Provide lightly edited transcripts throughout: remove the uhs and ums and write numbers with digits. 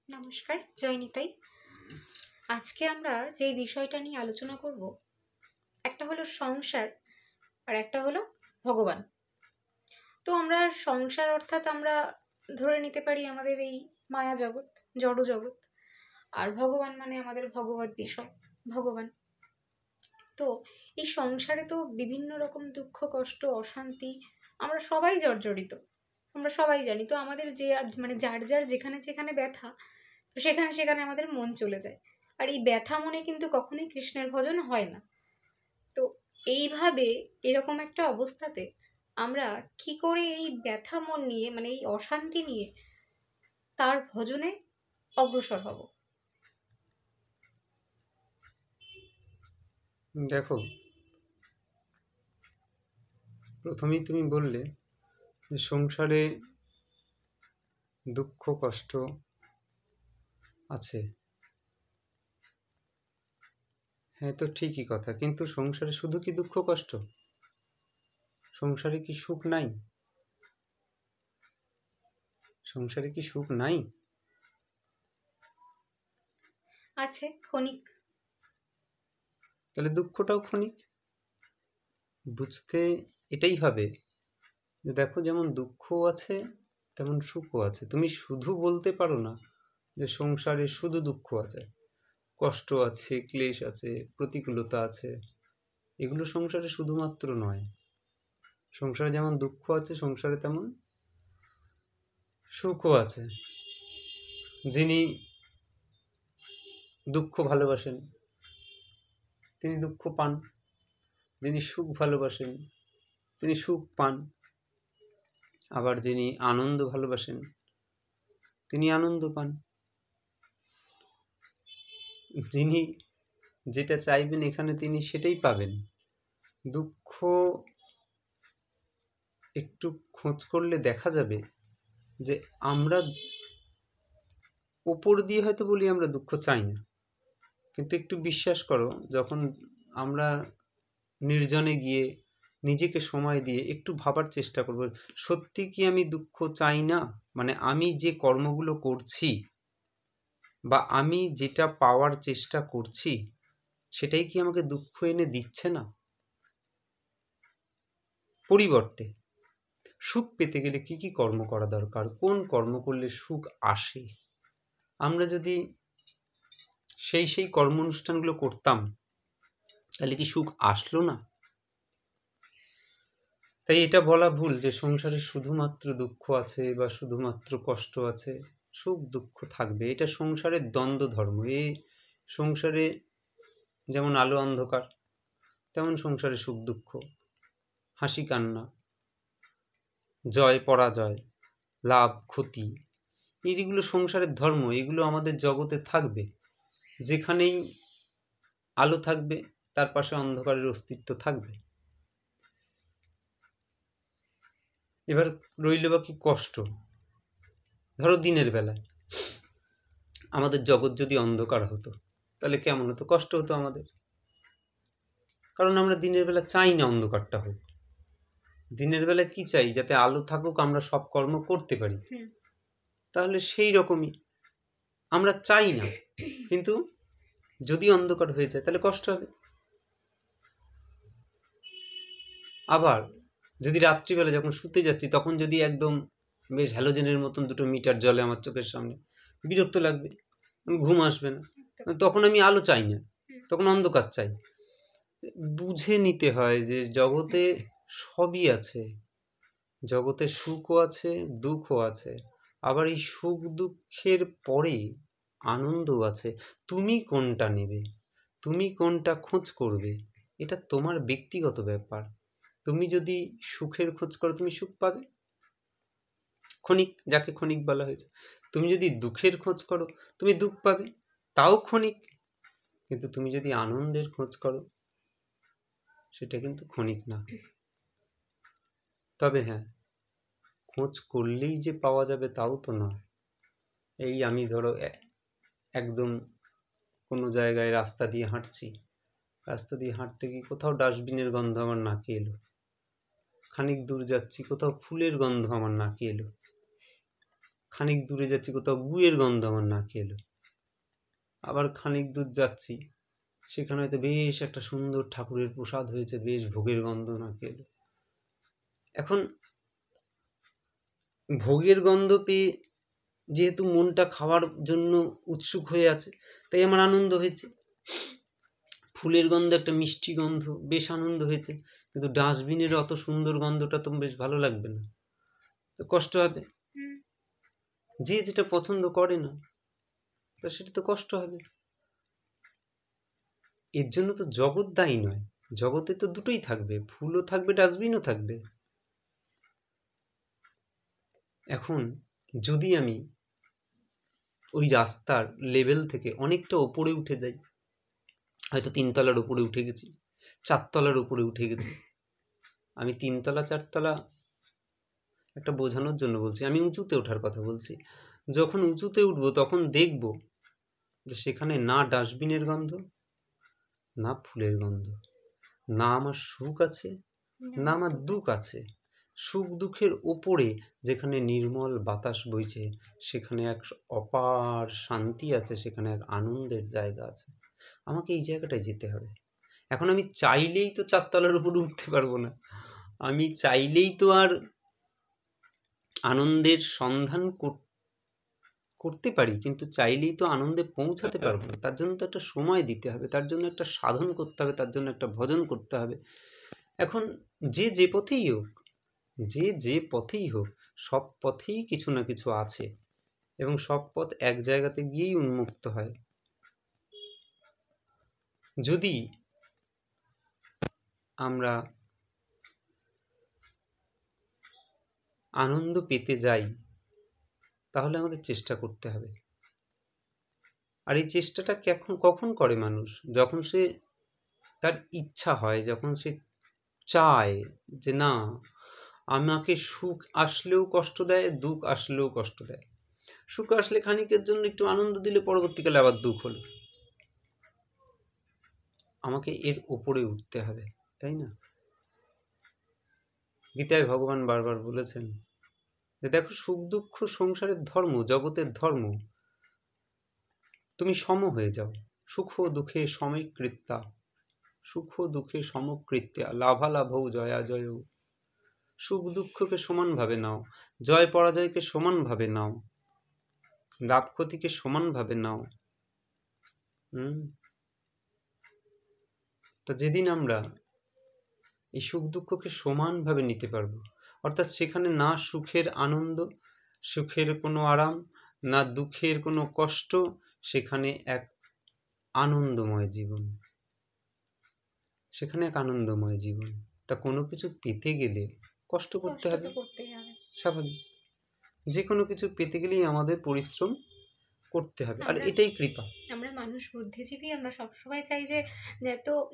নমস্কার, জয়নিতাই। আজকে আমরা যে বিষয়টা নিয়ে আলোচনা করব, একটা হলো সংসার আর একটা হলো ভগবান। তো আমরা সংসার অর্থাৎ আমরা ধরে নিতে পারি আমাদের এই মায়া জগৎ, জড় জগৎ। আর ভগবান মানে আমাদের ভগবত বিষয়, ভগবান। তো এই সংসারে তো বিভিন্ন রকম দুঃখ, কষ্ট, অশান্তি, আমরা সবাই জর্জরিত। আমরা সবাই জানি। তো আমাদের যে মানে যার যার যেখানে যেখানে ব্যথা, তো সেখানে সেখানে আমাদের মন চলে যায়। আর এই ব্যথা মনে কিন্তু কখনোই কৃষ্ণের ভজন হয় না। তো এইভাবে এরকম একটা অবস্থাতে আমরা কি করে এই ব্যথা মন নিয়ে, মানে এই অশান্তি নিয়ে তার ভজনে অগ্রসর হব? দেখো, প্রথমেই তুমি বললে যে সংসারে দুঃখ কষ্ট আছে। হ্যাঁ, তো ঠিকই কথা, কিন্তু সংসারে শুধু কি দুঃখ কষ্ট? সংসারে কি সুখ নাই? সংসারে কি সুখ নাই? আছে ক্ষণিক। তাহলে দুঃখটাও ক্ষণিক। বুঝতে এটাই হবে যে দেখো, যেমন দুঃখও আছে তেমন সুখও আছে। তুমি শুধু বলতে পারো না যে সংসারে শুধু দুঃখ আছে, কষ্ট আছে, ক্লেশ আছে, প্রতিকূলতা আছে। এগুলো সংসারে শুধুমাত্র নয়। সংসারে যেমন দুঃখ আছে, সংসারে তেমন সুখও আছে। যিনি দুঃখ ভালোবাসেন তিনি দুঃখ পান, যিনি সুখ ভালোবাসেন তিনি সুখ পান, আবার যিনি আনন্দ ভালোবাসেন তিনি আনন্দ পান। যিনি যেটা চাইবেন এখানে তিনি সেটাই পাবেন। দুঃখ একটু খোঁজ করলে দেখা যাবে যে আমরা ওপর দিয়ে হয়তো বলি আমরা দুঃখ চাই না, কিন্তু একটু বিশ্বাস করো, যখন আমরা নির্জনে গিয়ে নিজেকে সময় দিয়ে একটু ভাবার চেষ্টা করব, সত্যি কি আমি দুঃখ চাই না? মানে আমি যে কর্মগুলো করছি বা আমি যেটা পাওয়ার চেষ্টা করছি সেটাই কি আমাকে দুঃখ এনে দিচ্ছে না? পরিবর্তে সুখ পেতে গেলে কি কি কর্ম করা দরকার, কোন কর্ম করলে সুখ আসে, আমরা যদি সেই কর্ম অনুষ্ঠানগুলো করতাম তাহলে কি সুখ আসলো না? তাই এটা বলা ভুল যে সংসারে শুধুমাত্র দুঃখ আছে বা শুধুমাত্র কষ্ট আছে। সুখ দুঃখ থাকবে, এটা সংসারের দ্বন্দ্ব ধর্ম। এই সংসারে যেমন আলো অন্ধকার, তেমন সংসারে সুখ দুঃখ, হাসি কান্না, জয় পরাজয়, লাভ ক্ষতি, এইগুলো সংসারের ধর্ম। এগুলো আমাদের জগতে থাকবে। যেখানেই আলো থাকবে তার পাশে অন্ধকারের অস্তিত্ব থাকবে। এবার রইল বাকি কষ্ট। ধরো দিনের বেলায় আমাদের জগৎ যদি অন্ধকার হতো তাহলে কেমন হতো? কষ্ট হতো আমাদের, কারণ আমরা দিনের বেলা চাই না অন্ধকারটা হোক। দিনের বেলা কি চাই? যাতে আলো থাকুক, আমরা সব কর্ম করতে পারি। তাহলে সেই রকমই আমরা চাই না, কিন্তু যদি অন্ধকার হয়ে যায় তাহলে কষ্ট হবে। আবার যদি রাত্রিবেলা যখন শুতে যাচ্ছি তখন যদি একদম বেশ হ্যালোজেনের মতন দুটো মিটার জ্বলে আমার চোখের সামনে, বিরক্ত লাগবে, ঘুম আসবে না। তখন আমি আলো চাই না, তখন অন্ধকার চাই। বুঝে নিতে হয় যে জগতে সবই আছে। জগতে সুখও আছে, দুঃখও আছে, আবার এই সুখ দুঃখের পরে আনন্দও আছে। তুমি কোনটা নেবে, তুমি কোনটা খোঁজ করবে, এটা তোমার ব্যক্তিগত ব্যাপার। তুমি যদি সুখের খোঁজ করো তুমি সুখ পাবে, ক্ষণিক, যাকে ক্ষণিক বলা হয়েছে। তুমি যদি দুঃখের খোঁজ করো তুমি দুঃখ পাবে, তাও ক্ষণিক। কিন্তু তুমি যদি আনন্দের খোঁজ করো সেটা কিন্তু ক্ষণিক না। তবে হ্যাঁ, খোঁজ করলেই যে পাওয়া যাবে তাও তো না। এই আমি ধরো একদম কোনো জায়গায় রাস্তা দিয়ে হাঁটছি, রাস্তা দিয়ে হাঁটতে গিয়ে কোথাও ডাস্টবিনের গন্ধ আমার নাকে এলো, খানিক দূর যাচ্ছি কোথাও ফুলের গন্ধ আমার নাকে এলো, খানিক দূরে যাচ্ছি, কোথাও গুয়ের গন্ধ আমার নাকে এলো, আবার খানিক দূর যাচ্ছি, সেখানে হয়তো বেশ একটা সুন্দর ঠাকুরের প্রসাদ হয়েছে, বেশ ভোগের গন্ধ নাকে এলো। এখন ভোগের গন্ধ পেয়ে যেহেতু মনটা খাওয়ার জন্য উৎসুক হয়ে আছে, তাই আমার আনন্দ হয়েছে। ফুলের গন্ধ, একটা মিষ্টি গন্ধ, বেশ আনন্দ হয়েছে। কিন্তু ডাস্টবিনের অত সুন্দর গন্ধটা তো বেশ ভালো লাগবে না, তো কষ্ট হবে। যে যেটা পছন্দ করে না, তা সেটা তো কষ্ট হবে। এর জন্য তো জগৎ দায়ী নয়, জগতে তো দুটোই থাকবে, ফুলও থাকবে, ডাস্টবিনও থাকবে। এখন যদি আমি ওই রাস্তার লেভেল থেকে অনেকটা ওপরে উঠে যাই, হয়তো 3 তলার উপরে উঠে গেছি, 4 তলার উপরে উঠে গেছি, আমি 3 তলা 4 তলা একটা বোঝানোর জন্য বলছি, আমি উঁচুতে ওঠার কথা বলছি। যখন উঁচুতে উঠবো তখন দেখব যে সেখানে না ডাস্টবিনের গন্ধ, না ফুলের গন্ধ, না আমার সুখ আছে, না আমার দুঃখ আছে। সুখ দুঃখের ওপরে যেখানে নির্মল বাতাস বইছে, সেখানে এক অপার শান্তি আছে, সেখানে এক আনন্দের জায়গা আছে। আমাকে এই জায়গাটায় যেতে হবে। এখন আমি চাইলেই তো 4 তলার উপরে উঠতে পারবো না, আমি চাইলেই তো আর আনন্দের সন্ধান করতে পারি, কিন্তু চাইলেই তো আনন্দে পৌঁছাতে পারবো না। তার জন্য তো একটা সময় দিতে হবে, তার জন্য একটা সাধন করতে হবে, তার জন্য একটা ভজন করতে হবে। এখন যে যে পথেই হোক, যে যে পথেই হোক, সব পথেই কিছু না কিছু আছে, এবং সব পথ এক জায়গাতে গিয়েই উন্মুক্ত হয়। যদি আমরা আনন্দ পেতে যাই, তাহলে আমাদের চেষ্টা করতে হবে। আর এই চেষ্টাটা কখন করে মানুষ? যখন সে তার ইচ্ছা হয়, যখন সে চায় যে না, আমাকে সুখ আসলেও কষ্ট দেয়, দুঃখ আসলেও কষ্ট দেয়। সুখ আসলে খানিকের জন্য একটু আনন্দ দিলে পরবর্তীকালে আবার দুঃখ হলো। আমাকে এর উপরে উঠতে হবে, তাই না? গীতায় ভগবান বারবার বলেছেন যে দেখো, সুখ দুঃখ সংসারের ধর্ম, জগতের ধর্ম। তুমি সম হয়ে যাও, সুখ দুঃখে সমকৃত্যা, সুখ দুঃখে সমকৃত্যা, লাভালাভৌ জয়া জয়। সুখ দুঃখকে সমানভাবে নাও, জয় পরাজয়কে সমানভাবে নাও, লাভ ক্ষতিকে সমানভাবে নাও। তো যেদিন আমরা এই সুখ দুঃখকে সমানভাবে নিতে পারবো, অর্থাৎ সেখানে না সুখের আনন্দ, সুখের কোনো আরাম, না দুঃখের কোনো কষ্ট, সেখানে এক আনন্দময় জীবন, সেখানে এক আনন্দময় জীবন। তা কোনো কিছু পেতে গেলে কষ্ট করতে হবে, স্বাভাবিক। যে কোনো কিছু পেতে গেলেই আমাদের পরিশ্রম করতে হবে, আর এটাই কৃপা। আমরা মানুষ বুদ্ধিজীবী, আমরা সবসময় চাই যে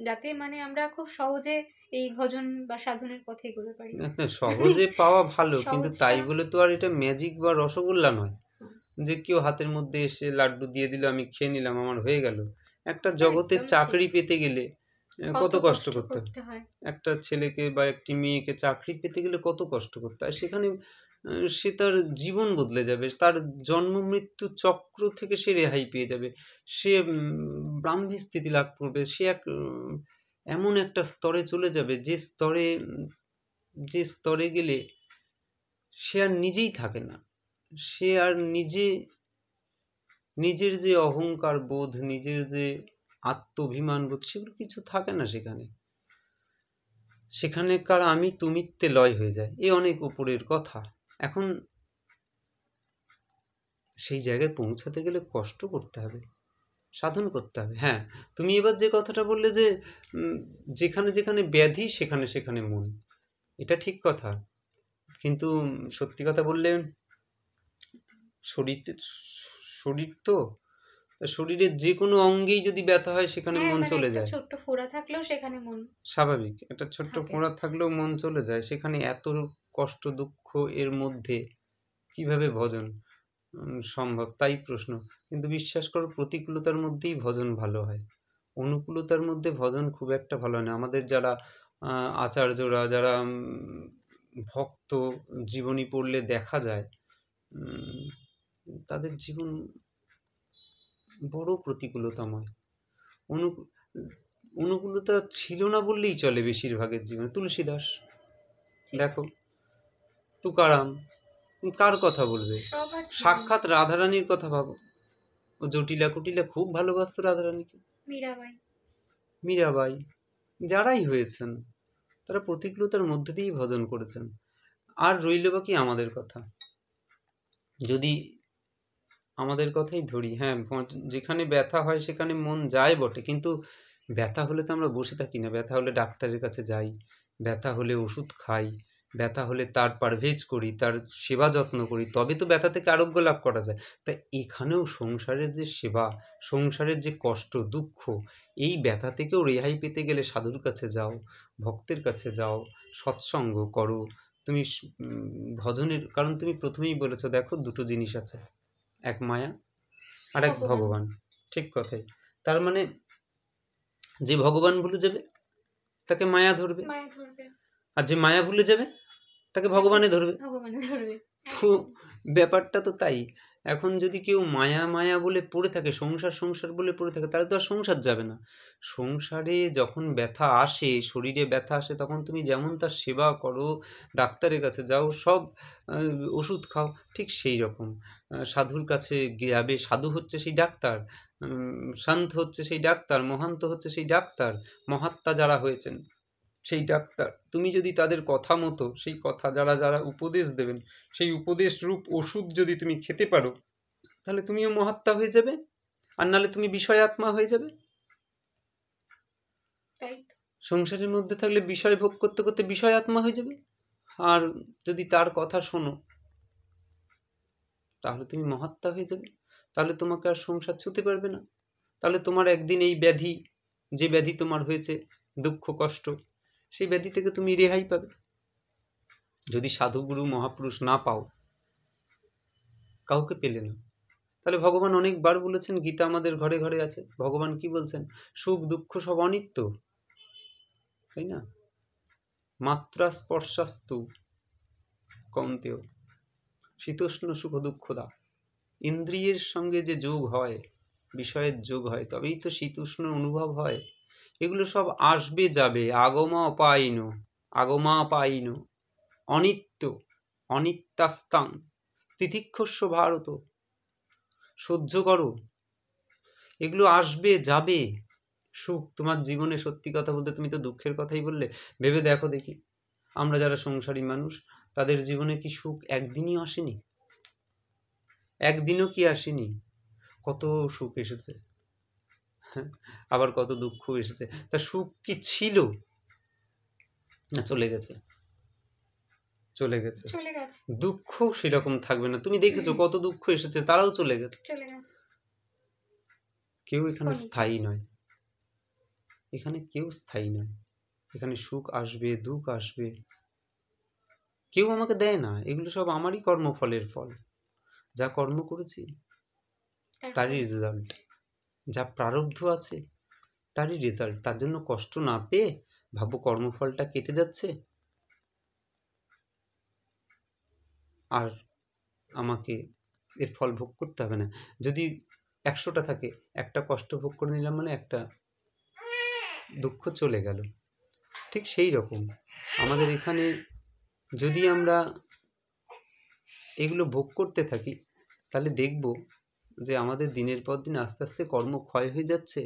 যাতে মানে আমরা খুব সহজে এই ভজন বা সাধনের পথে এগোতে পারি। সহজে পাওয়া ভালো, কিন্তু তাই বলে তো আর এটা ম্যাজিক বা রসগোল্লা নয় যে কেউ হাতের মধ্যে এসে লাড্ডু দিয়ে দিল, আমি খেয়ে নিলাম, আমার হয়ে গেল। একটা জগতে চাকরি পেতে গেলে কত কষ্ট করতে হয়, একটা ছেলেকে বা একটি মেয়েকে চাকরি পেতে গেলে কত কষ্ট করতে হয়। সেখানে সে তার জীবন বদলে যাবে, তার জন্ম মৃত্যু চক্র থেকে সে রেহাই পেয়ে যাবে, সে ব্রাহ্মী স্থিতি লাভ করবে, সে এমন একটা স্তরে চলে যাবে যে স্তরে গেলে সে আর নিজেই থাকে না, সে আর নিজের যে অহংকার বোধ, নিজের যে আত্মাভিমান বোধ, সেগুলো কিছু থাকে না সেখানে। সেখানেকার আমি তুমিত্বে লয় হয়ে যায়। এ অনেক উপরের কথা। এখন সেই জায়গায় পৌঁছাতে গেলে কষ্ট করতে হবে, সাধন করতে হবে। হ্যাঁ, তুমি এবার যে কথাটা বললে যে যেখানে যেখানে ব্যাধি সেখানে সেখানে মন, এটা ঠিক কথা। কিন্তু সত্যি কথা বললে, শরীর তো, শরীরের যে কোনো অঙ্গেই যদি ব্যথা হয় সেখানে মন চলে যায়। ছোট্ট ফোঁড়া থাকলেও সেখানে মন, স্বাভাবিক, একটা ছোট্ট ফোঁড়া থাকলেও মন চলে যায় সেখানে। এত কষ্ট দুঃখ এর মধ্যে কিভাবে ভজন সম্ভব, তাই প্রশ্ন। কিন্তু বিশ্বাস করো, প্রতিকূলতার মধ্যেই ভজন ভালো হয়, অনুকূলতার মধ্যে ভজন খুব একটা ভালো হয় না। আমাদের যারা আচার্যরা, যারা ভক্ত জীবনী পড়লে দেখা যায় তাদের জীবন বড় প্রতিকূলতাময়। অনুকূলতা ছিল না বললেই চলে বেশিরভাগের জীবনে। তুলসী দাস ঠিক। দেখো, তুকারাম, কার কথা বলবে? সবার জীবনে। সাক্ষাৎ রাধারানীর কথা ভাবো, ও জটিলা কুটিলা খুব ভালোবাসতো রাধারানীকে। মীরাবাই। মীরাবাই, যারাই হয়েছেন তারা প্রতিকূলতার মধ্যে দিয়েই ভজন করেছেন। আর রইল বাকি আমাদের কথা। যদি আমাদের কথাই ধরি, হ্যাঁ, যেখানে ব্যথা হয় সেখানে মন যায় বটে, কিন্তু ব্যথা হলে তো আমরা বসে থাকি না। ব্যথা হলে ডাক্তারের কাছে যাই, ব্যথা হলে ওষুধ খাই, ব্যথা হলে তার পারহেজ করি, তার সেবা যত্ন করি, তবে তো ব্যথা থেকে আরোগ্য লাভ করা যায়। তাই এখানেও সংসারের যে সেবা, সংসারের যে কষ্ট দুঃখ, এই ব্যথা থেকেও রেহাই পেতে গেলে সাধুর কাছে যাও, ভক্তের কাছে যাও, সৎসঙ্গ করো। তুমি ভজনের, কারণ তুমি প্রথমেই বলেছো, দেখো দুটো জিনিস আছে, এক মায়া আর এক ভগবান। ঠিক কথাই। তার মানে যে ভগবান ভুলে যাবে তাকে মায়া ধরবে, আর যে মায়া ভুলে যাবে তাকে ভগবানে ধরবে। তো ব্যাপারটা তো তাই। এখন যদি কেউ মায়া মায়া বলে পড়ে থাকে, সংসার সংসার বলে পড়ে থাকে, তাহলে তো আর সংসার যাবে না। সংসারে যখন ব্যথা আসে, শরীরে ব্যথা আসে, তখন তুমি যেমন তার সেবা করো, ডাক্তারের কাছে যাও, সব ওষুধ খাও, ঠিক সেই রকম সাধুর কাছে যাবে। সাধু হচ্ছে সেই ডাক্তার, শান্ত হচ্ছে সেই ডাক্তার, মহান্ত হচ্ছে সেই ডাক্তার, মহাত্মা যারা হয়েছেন সেই ডাক্তার। তুমি যদি তাদের কথা মতো, সেই কথা যারা যারা উপদেশ দেবেন, সেই উপদেশ রূপ ওষুধ যদি তুমি খেতে পারো, তাহলে তুমিও মহাত্মা হয়ে যাবে, আর নাহলে তুমি বিষয় আত্মা হয়ে যাবে। সংসারের মধ্যে থাকলে বিষয় ভোগ করতে করতে বিষয় আত্মা হয়ে যাবে। আর যদি তার কথা শোনো, তাহলে তুমি মহাত্মা হয়ে যাবে। তাহলে তোমাকে আর সংসার ছুঁতে পারবে না। তাহলে তোমার একদিন এই ব্যাধি, যে ব্যাধি তোমার হয়েছে, দুঃখ কষ্ট, সেই ব্যাধি থেকে তুমি রেহাই পাবে। যদি সাধুগুরু মহাপুরুষ না পাও, কাউকে পেলে না, তাহলে ভগবান অনেকবার বলেছেন, গীতা আমাদের ঘরে ঘরে আছে, ভগবান কি বলছেন? সুখ দুঃখ সব অনিত্য, তাই না? মাত্রা স্পর্শাস্তু কৌন্তেয় শীতোষ্ণ সুখ দুঃখদা। ইন্দ্রিয়ের সঙ্গে যে যোগ হয়, বিষয়ের যোগ হয়, তবেই তো শীতোষ্ণ অনুভব হয়। এগুলো সব আসবে যাবে, আগমা পাইন অনিত্য অনিত্যাস্তাং তিতিক্ষস্য ভারত। সহ্য করো, এগুলো আসবে যাবে। সুখ তোমার জীবনে, সত্যি কথা বলতে তুমি তো দুঃখের কথাই বললে, ভেবে দেখো দেখি, আমরা যারা সংসারী মানুষ, তাদের জীবনে কি সুখ একদিনই আসেনি? একদিনও কি আসেনি? কত সুখ এসেছে, আবার কত দুঃখ এসেছে। তা সুখ কি ছিল না চলে গেছে? চলে গেছে। দুঃখ সেরকম থাকবে না। তুমি দেখেছো কত দুঃখ এসেছে, তারাও চলে গেছে। কেউ এখানে স্থায়ী নয়, এখানে কেউ স্থায়ী নয়। এখানে সুখ আসবে, দুঃখ আসবে, কেউ আমাকে দেয় না। এগুলো সব আমারই কর্মফলের ফল। যা কর্ম করেছি তারই রেজাল্ট, যা প্রারব্ধ আছে তারই রেজাল্ট। তার জন্য কষ্ট না পেয়ে ভাবো কর্মফলটা কেটে যাচ্ছে, আর আমাকে এর ফল ভোগ করতে হবে না। যদি 100টা থাকে, একটা কষ্ট ভোগ করে নিলাম মানে একটা দুঃখ চলে গেল। ঠিক সেই রকম আমাদের এখানে যদি আমরা এগুলো ভোগ করতে থাকি, তাহলে দেখব যে আমাদের দিনের পর দিন আস্তে আস্তে কর্ম ক্ষয় হয়ে যাচ্ছে।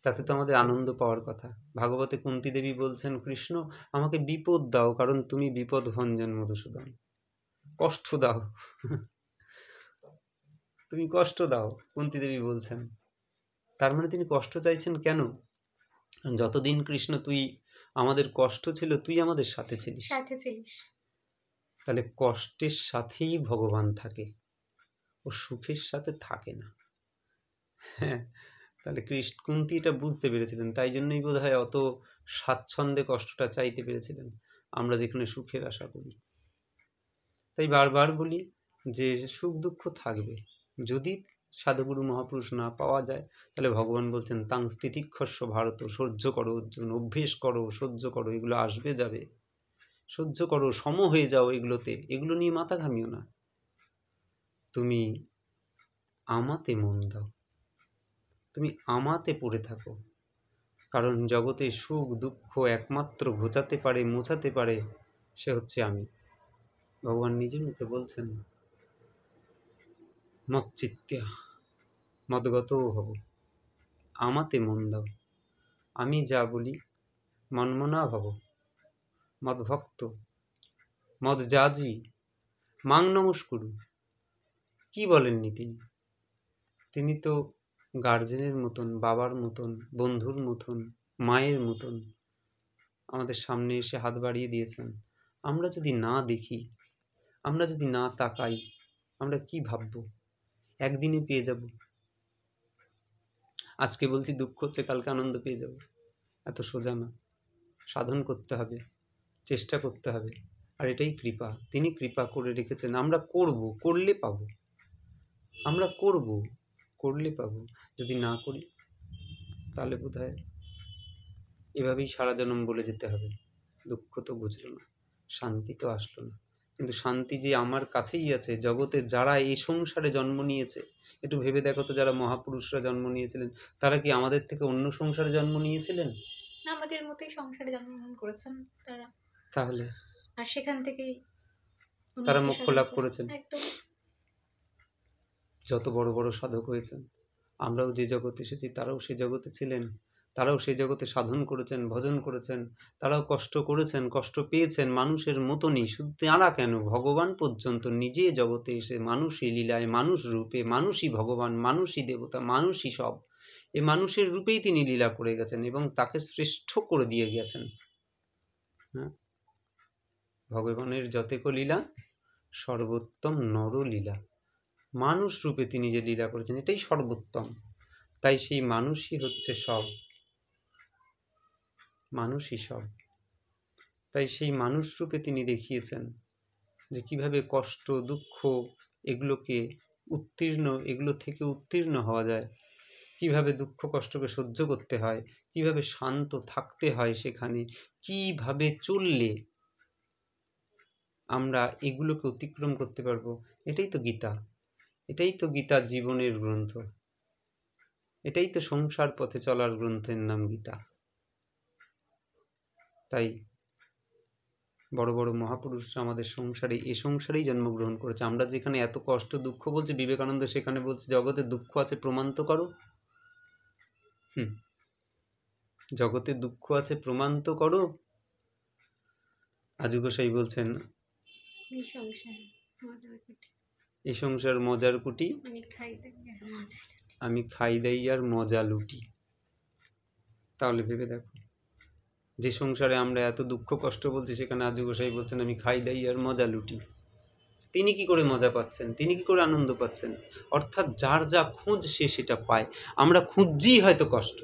তাতে তো আমাদের আনন্দ পাওয়ার কথা। ভাগবতে কুন্তী দেবী বলছেন, কৃষ্ণ আমাকে বিপদ দাও, কারণ তুমি বিপদ ভঞ্জন মধুসূদন। কষ্ট দাও, তুমি কষ্ট দাও, কুন্তী দেবী বলছেন। তার মানে তিনি কষ্ট চাইছেন কেন? যতদিন কৃষ্ণ তুই আমাদের কষ্ট ছিল, তুই আমাদের সাথে ছিলিস। তাহলে কষ্টের সাথেই ভগবান থাকে, ও সুখের সাথে থাকে না। হ্যাঁ, তাহলে কুন্তী এটা বুঝতে পেরেছিলেন, তাই জন্যই বোধ হয় অত স্বাচ্ছন্দ্যে কষ্টটা চাইতে পেরেছিলেন, আমরা যেখানে সুখের আশা করি। তাই বারবার বলি যে সুখ দুঃখ থাকবে। যদি সাধুগুরু মহাপুরুষ না পাওয়া যায়, তাহলে ভগবান বলছেন তাং স্থিতিক্ষস্য ভারত, সহ্য করো অর্জুন, অভ্যেস করো, সহ্য করো, এগুলো আসবে যাবে, সহ্য করো, সম হয়ে যাও এগুলোতে, এগুলো নিয়ে মাথা ঘামিও না। তুমি আমাতে মন দাও, তুমি আমাতে পড়ে থাকো, কারণ জগতে সুখ দুঃখ একমাত্র ঘোচাতে পারে, মোছাতে পারে, সে হচ্ছে আমি। ভগবান নিজের মুখে বলছেন, মচ্চিত্তে মদগতও হব, আমাতে মন দাও, আমি যা বলি মনমনা ভব, মদভক্ত মদযাজী মাং নমস্কুরু। কি বলেননি তিনি? তিনি তো গার্জেনের মতন, বাবার মতন, বন্ধুর মতন, মায়ের মতন আমাদের সামনে এসে হাত বাড়িয়ে দিয়েছেন। আমরা যদি না দেখি, আমরা যদি না তাকাই, আমরা কি ভাববো? একদিনে পেয়ে যাব। আজকে বলছি দুঃখ হচ্ছে, কালকে আনন্দ পেয়ে যাব, এত সোজা না। সাধন করতে হবে, চেষ্টা করতে হবে, আর এটাই কৃপা। তিনি কৃপা করে রেখেছেন। আমরা করব, করলে পাবো। আমরা করব, করলে পাবো। যদি না করি তাহলে বোধহয় এভাবেই সারা জনম বলে যেতে হবে। দুঃখ তো বুঝলো না, শান্তি তো আসলো না। কিন্তু শান্তি যে আমার কাছেই আছে। জগতে যারা এই সংসারে জন্ম নিয়েছে, একটু ভেবে দেখো তো, যারা মহাপুরুষরা জন্ম নিয়েছিলেন, তারা কি আমাদের থেকে অন্য সংসারে জন্ম নিয়েছিলেন? আমাদের মতোই সংসারে জন্মগ্রহণ করেছেন তারা, তাহলে আর সেখান থেকেই তারা উন্নতি মোক্ষ সাধন লাভ করে। করেছেন। একদম। যত বড় বড় সাধক হয়েছেন, আমরাও যে জগতে এসেছি তারাও সেই জগতে ছিলেন, তারাও সেই জগতে সাধন করেছেন, ভজন করেছেন, তারাও কষ্ট করেছেন, কষ্ট পেয়েছেন মানুষের মতনই। শুধু তারা কেন, ভগবান পর্যন্ত নিজে জগতে এসে মানুষই লীলায়, মানুষ রূপে, মানুষই ভগবান, মানুষই দেবতা, মানুষই সব, এ মানুষের রূপেই তিনি লীলা করে গেছেন এবং তাকে শ্রেষ্ঠ করে দিয়ে গেছেন। হ্যাঁ, ভগবানের যতেক লীলা সর্বোত্তম নরলীলা। মানুষ রূপে তিনি যে লীলা করেছেন, এটাই সর্বোত্তম। তাই সেই মানুষই হচ্ছে সব, মানুষই সব। তাই সেই মানুষ রূপে তিনি দেখিয়েছেন যে কিভাবে কষ্ট দুঃখ এগুলোকে এগুলো থেকে উত্তীর্ণ হওয়া যায়, কিভাবে দুঃখ কষ্টকে সহ্য করতে হয়, কিভাবে শান্ত থাকতে হয় সেখানে, কিভাবে চললে আমরা এগুলোকে অতিক্রম করতে পারবো। এটাই তো গীতা, এটাই তো গীতা জীবনের গ্রন্থ, এটাই তো সংসার পথে চলার গ্রন্থের নাম গীতা। তাই বড় বড় মহাপুরুষরা আমাদের সংসারে, এ সংসারেই জন্মগ্রহণ করেছে। আমরা যেখানে এত কষ্ট দুঃখ বলছি, বিবেকানন্দ সেখানে বলছে জগতে দুঃখ আছে প্রমাণ তো করো। জগতে দুঃখ আছে প্রমাণ তো করো। আজু গোসাই বলছেন, এই সংসার মজার কুটি, আমি খাই দেই আর মজা লুটি। তাহলে ভেবে দেখো, যে সংসারে আমরা এত দুঃখ কষ্ট বলছি, সেখানে আজু গোসাই বলছেন আমি খাই দেই আর মজা লুটি। তিনি কি করে মজা পাচ্ছেন, তিনি কি করে আনন্দ পাচ্ছেন? অর্থাৎ যার যা খোঁজ সে সেটা পায়। আমরা খুঁজছি হয়তো কষ্ট,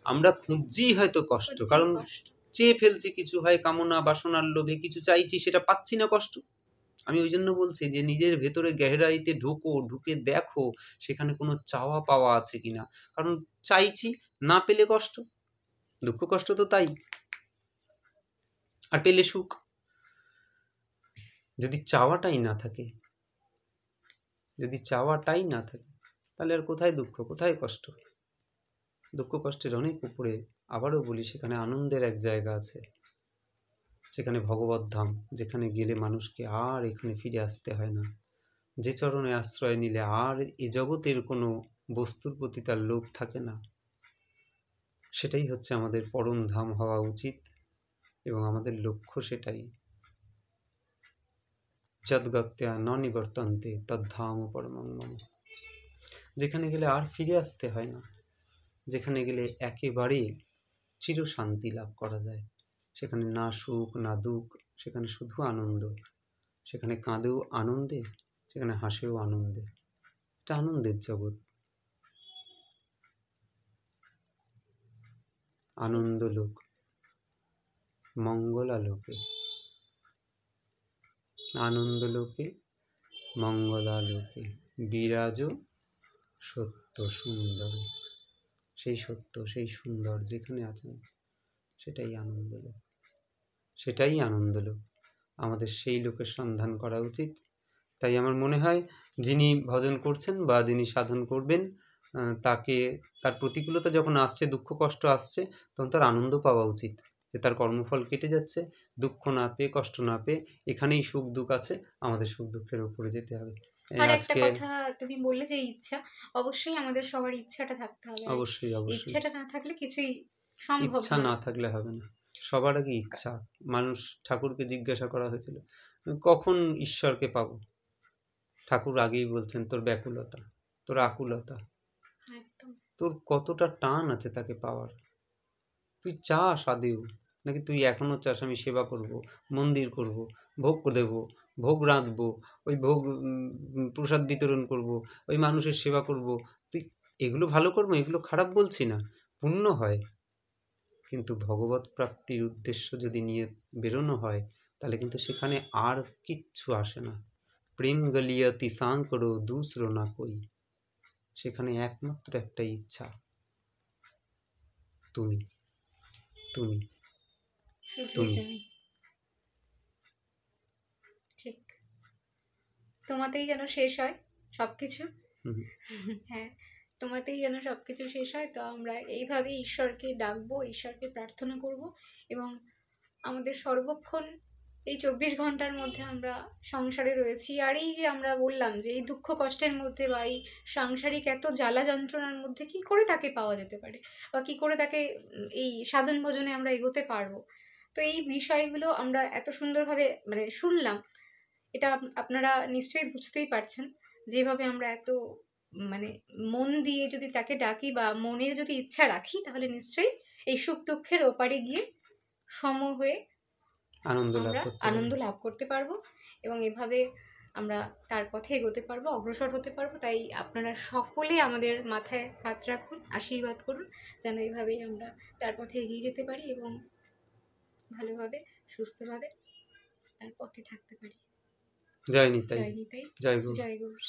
আমরা খুঁজছি হয়তো কষ্ট, কারণ চেয়ে ফেলছি কিছু, হয় কামনা বাসনার লোভে কিছু চাইছি, সেটা পাচ্ছি না, কষ্ট। আমি ওই জন্য বলছি যে নিজের ভেতরে গেহরাইতে ঢোকো, ঢুকে দেখো সেখানে কোনো চাওয়া পাওয়া আছে কিনা। কারণ চাইছি, না পেলে কষ্ট, দুঃখ কষ্ট তো তাই, আর পেলে সুখ। যদি চাওয়াটাই না থাকে, যদি চাওয়াটাই না থাকে, তাহলে আর কোথায় দুঃখ, কোথায় কষ্ট? দুঃখ কষ্টের অনেক উপরে, আবারও বলি, সেখানে আনন্দের এক জায়গা আছে, সেখানে ভগবত ধাম, যেখানে গেলে মানুষকে আর এখানে ফিরে আসতে হয় না। যে চরণে আশ্রয় নিলে আর এ জগতের কোনো বস্তুর প্রতি তার লোভ থাকে না। সেটাই হচ্ছে আমাদের পরম ধাম হওয়া উচিত, এবং আমাদের লক্ষ্য সেটাই। যদ্গত্যা ন নিবর্তন্তে তদ্ধাম পরমং মম। যেখানে গেলে আর ফিরে আসতে হয় না, যেখানে গেলে একেবারে চির শান্তি লাভ করা যায়, সেখানে না সুখ না দুঃখ, সেখানে শুধু আনন্দ। সেখানে কাঁদেও আনন্দে, সেখানে হাসেও আনন্দে। এটা আনন্দের জগৎ, আনন্দ লোক, মঙ্গলালোকে, আনন্দলোকে মঙ্গলালোকে বিরাজ সত্য সুন্দর। সেই সত্য, সেই সুন্দর যেখানে আছেন, সেটাই আনন্দলোক, সেটাই আনন্দলোক। আমাদের সেই লোকের সন্ধান করা উচিত, তাই আমার মনে হয় যিনি ভজন করছেন বা যিনি সাধন করবেন, তাকে তার প্রতিকূলতা যখন আসছে, দুঃখ কষ্ট আসছে, তখন তার আনন্দ পাওয়া উচিত যে তার কর্মফল কেটে যাচ্ছে, দুঃখ না পেয়ে, কষ্ট না পেয়ে এখানেই সুখ দুঃখ আছে, আমাদের সুখ দুঃখের উপরে যেতে হবে। আর একটা আজকে কথা তুমি বললে যে ইচ্ছা, অবশ্যই আমাদের সবার ইচ্ছাটা থাকতে হবে, আর অবশ্যই অবশ্যই ইচ্ছাটা না থাকলে কিছুই সম্ভব ইচ্ছা না নয়। থাকলে হবে না। সবার আগে ইচ্ছা। মানুষ ঠাকুরকে জিজ্ঞাসা করা হয়েছিল, কখন ঈশ্বরকে পাবো? ঠাকুর আগেই বলছেন, তোর ব্যাকুলতা, তোর আকুলতা, একদম। তোর কতটা টান আছে তাকে পাওয়ার। তুই চাস আদেও, নাকি তুই এখনো চাস আমি সেবা করব, মন্দির করব, ভোগ দেব, ভোগ রাঁধবো, ওই ভোগ প্রসাদ বিতরণ করব, ওই মানুষের সেবা করব। তুই এগুলো ভালো কর্ম, এগুলো খারাপ বলছি না, পুণ্য হয়। কিন্তু ভগবত প্রাপ্তির উদ্দেশ্য যদি নিয়ে বেরোনো হয়, তাহলে কিন্তু সেখানে আর কিচ্ছু আসে না। প্রেম গলিয়া তিসাং করো দুসরো না কই। সেখানে একমাত্র একটা ইচ্ছা, তুমি, তুমি, শুধুই তুমি। তুমি। ঠিক। তোমাতেই যেন শেষ হয় সবকিছু। হুম, হ্যাঁ, তোমাতেই যেন সবকিছু শেষ হয়। তো আমরা এইভাবে ঈশ্বরকে ডাকবো, ঈশ্বরকে প্রার্থনা করব, এবং আমাদের সর্বক্ষণ এই 24 ঘন্টার মধ্যে আমরা সংসারে রয়েছি, আর এই যে আমরা বললাম যে এই দুঃখ কষ্টের মধ্যে বা এই সাংসারিক এত জ্বালা যন্ত্রণার মধ্যে কি করে তাকে পাওয়া যেতে পারে, বা কি করে তাকে এই সাধন ভজনে আমরা এগোতে পারবো। তো এই বিষয়গুলো আমরা এত সুন্দরভাবে মানে শুনলাম, এটা আপনারা নিশ্চয়ই বুঝতেই পারছেন, যেভাবে আমরা এত মানে মন দিয়ে যদি তাকে ডাকি বা মনের যদি ইচ্ছা রাখি, তাহলে নিশ্চয়ই এই সুখ দুঃখের ওপারে গিয়ে সম হয়ে আনন্দ লাভ আমরা করতে আনন্দ পারবো। লাভ করতে পারবো, এবং এভাবে আমরা তার পথে এগোতে পারবো, অগ্রসর হতে পারবো। তাই আপনারা সকলে আমাদের মাথায় হাত রাখুন, আশীর্বাদ করুন, যেন এইভাবেই আমরা তার পথে এগিয়ে যেতে পারি এবং ভালোভাবে সুস্থভাবে তার পথে থাকতে পারি। জয় নিতাই, জয় নিতাই। জয় গুরু। জয় গৌর।